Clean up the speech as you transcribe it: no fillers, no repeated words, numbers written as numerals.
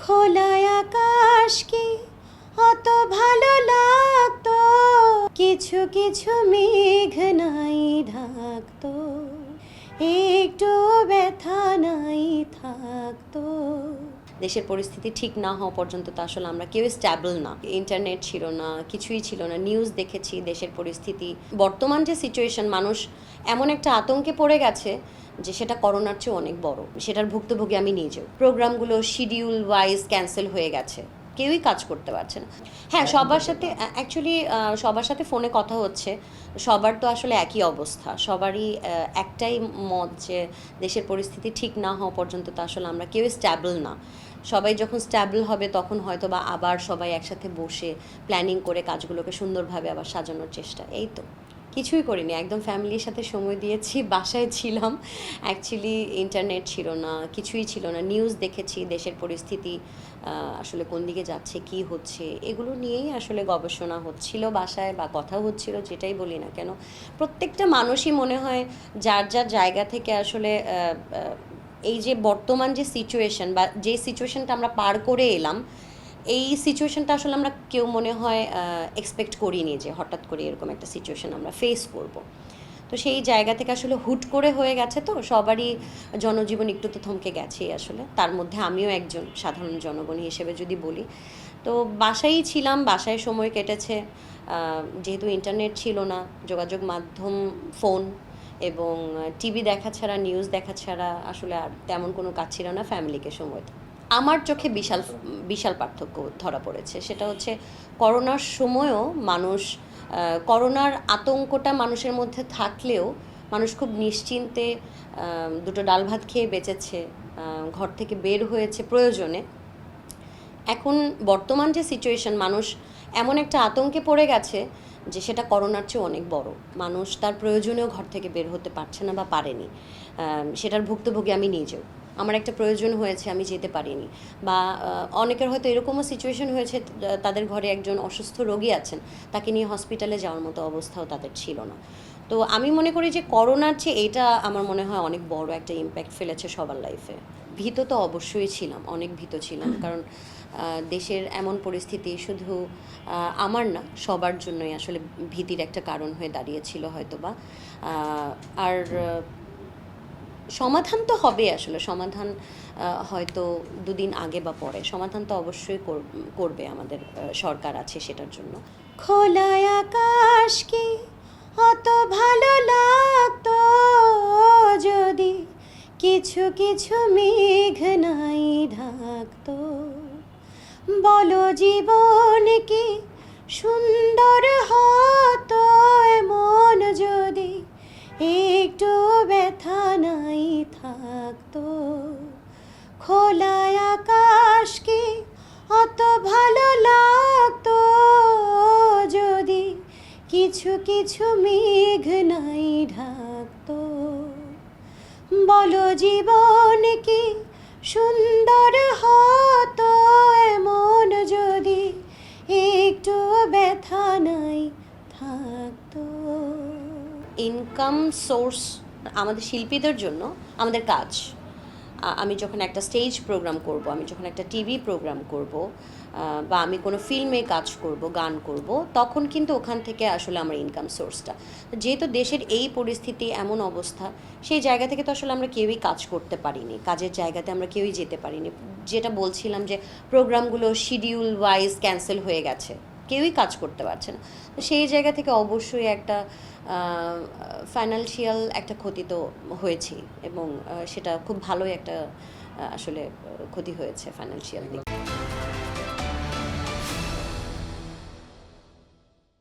খোলা আকাশ কি অত ভালো লাগতো, কিছু কিছু মেঘ নাই ঢাকতো, একটু ব্যথা নাই থাকতো। দেশের পরিস্থিতি ঠিক না হওয়া পর্যন্ত তো আসলে আমরা কেউ স্ট্যাবল না। ইন্টারনেট ছিল না, কিছুই ছিল না। নিউজ দেখেছি দেশের পরিস্থিতি, বর্তমান যে সিচুয়েশন, মানুষ এমন একটা আতঙ্কে পড়ে গেছে যে সেটা করোনার চেয়ে অনেক বড়। সেটার ভুক্তভোগী আমি নিজেও। প্রোগ্রামগুলো শিডিউল ওয়াইজ ক্যান্সেল হয়ে গেছে, কেউই কাজ করতে পারছে না। হ্যাঁ, সবার সাথে অ্যাকচুয়ালি সবার সাথে ফোনে কথা হচ্ছে। সবার তো আসলে একই অবস্থা, সবারই একটাই মত যে দেশের পরিস্থিতি ঠিক না হওয়া পর্যন্ত তো আসলে আমরা কেউ স্ট্যাবল না। সবাই যখন স্ট্যাবল হবে তখন হয়তো বা আবার সবাই একসাথে বসে প্ল্যানিং করে কাজগুলোকে সুন্দরভাবে আবার সাজানোর চেষ্টা। এই তো, কিছুই করিনি, একদম ফ্যামিলির সাথে সময় দিয়েছি, বাসায় ছিলাম। অ্যাকচুয়ালি ইন্টারনেট ছিল না, কিছুই ছিল না। নিউজ দেখেছি দেশের পরিস্থিতি আসলে কোন দিকে যাচ্ছে, কি হচ্ছে, এগুলো নিয়েই আসলে গবেষণা হচ্ছিল বাসায়, বা কথা হচ্ছিল, যেটাই বলি না কেন। প্রত্যেকটা মানুষই মনে হয় যার যার জায়গা থেকে আসলে এই যে বর্তমান যে সিচুয়েশন, বা যে সিচুয়েশনটা আমরা পার করে এলাম, এই সিচুয়েশনটা আসলে আমরা কেউ মনে হয় এক্সপেক্ট করিনি যে হঠাৎ করে এরকম একটা সিচুয়েশন আমরা ফেস করব। তো সেই জায়গা থেকে আসলে হুট করে হয়ে গেছে, তো সবারই জনজীবন একটু তো থমকে গেছেই আসলে। তার মধ্যে আমিও একজন সাধারণ জনগণ হিসেবে যদি বলি, তো বাসায়ই ছিলাম, বাসায় সময় কেটেছে। যেহেতু ইন্টারনেট ছিল না, যোগাযোগ মাধ্যম ফোন এবং টিভি দেখা ছাড়া, নিউজ দেখা ছাড়া আসলে আর তেমন কোনো কাজ ছিল না ফ্যামিলিকে সময় দেওয়া। আমার চোখে বিশাল বিশাল পার্থক্য ধরা পড়েছে। সেটা হচ্ছে করোনার সময়ও মানুষ, করোনার আতঙ্কটা মানুষের মধ্যে থাকলেও মানুষ খুব নিশ্চিন্তে দুটো ডাল ভাত খেয়ে বেঁচেছে, ঘর থেকে বের হয়েছে প্রয়োজনে। এখন বর্তমান যে সিচুয়েশন, মানুষ এমন একটা আতঙ্কে পড়ে গেছে যে সেটা করোনার চেয়ে অনেক বড়। মানুষ তার প্রয়োজনেও ঘর থেকে বের হতে পারছে না বা পারেনি। সেটার ভুক্তভোগী আমি নিজেও। আমার একটা প্রয়োজন হয়েছে, আমি যেতে পারিনি। বা অনেকের হয়তো এরকমও সিচুয়েশন হয়েছে, তাদের ঘরে একজন অসুস্থ রোগী আছেন, তাকে নিয়ে হসপিটালে যাওয়ার মতো অবস্থাও তাদের ছিল না। তো আমি মনে করি যে করোনার চেয়ে এটা আমার মনে হয় অনেক বড় একটা ইম্প্যাক্ট ফেলেছে সবার লাইফে। ভীত তো অবশ্যই ছিলাম, অনেক ভীত ছিলাম, কারণ দেশের এমন পরিস্থিতি শুধু আমার না, সবার জন্যই আসলে ভীতির একটা কারণ হয়ে দাঁড়িয়েছিল হয়তো বা। আর সমাধান তো হবে, আসলে সমাধান হয়তো দুদিন আগে বা পরে সমাধান তো অবশ্যই করবে আমাদের সরকার আছে সেটার জন্য। খোলা আকাশ কি অত ভালো লাগতো, যদি কিছু কিছু মেঘ নাই ঢাকতো। বলো জীবন কি সুন্দর হতো এমন যদি একটু ব্যথা নাই থাকতো। খোলা আকাশ কি অত ভালো লাগতো, যদি কিছু কিছু মেঘ নাই ঢাকতো। বলো জীবন কি সুন্দর হতো এমন যদি একটু ব্যথা নাই থাকতো। ইনকাম সোর্স আমাদের শিল্পীদের জন্য আমাদের কাজ। আমি যখন একটা স্টেজ প্রোগ্রাম করব, আমি যখন একটা টিভি প্রোগ্রাম করব, বা আমি কোনো ফিল্মে কাজ করব, গান করব, তখন কিন্তু ওখান থেকে আসলে আমার ইনকাম সোর্সটা। যেহেতু দেশের এই পরিস্থিতি, এমন অবস্থা, সেই জায়গা থেকে তো আসলে আমরা কেউই কাজ করতে পারিনি, কাজের জায়গাতে আমরা কেউই যেতে পারিনি। যেটা বলছিলাম যে প্রোগ্রামগুলো শিডিউল ওয়াইজ ক্যান্সেল হয়ে গেছে, কেউই কাজ করতে পারছে না। তো সেই জায়গা থেকে অবশ্যই একটা ফাইন্যান্সিয়াল একটা ক্ষতি তো হয়েছেই, এবং সেটা খুব ভালোই একটা আসলে ক্ষতি হয়েছে ফাইন্যান্সিয়াল দিক।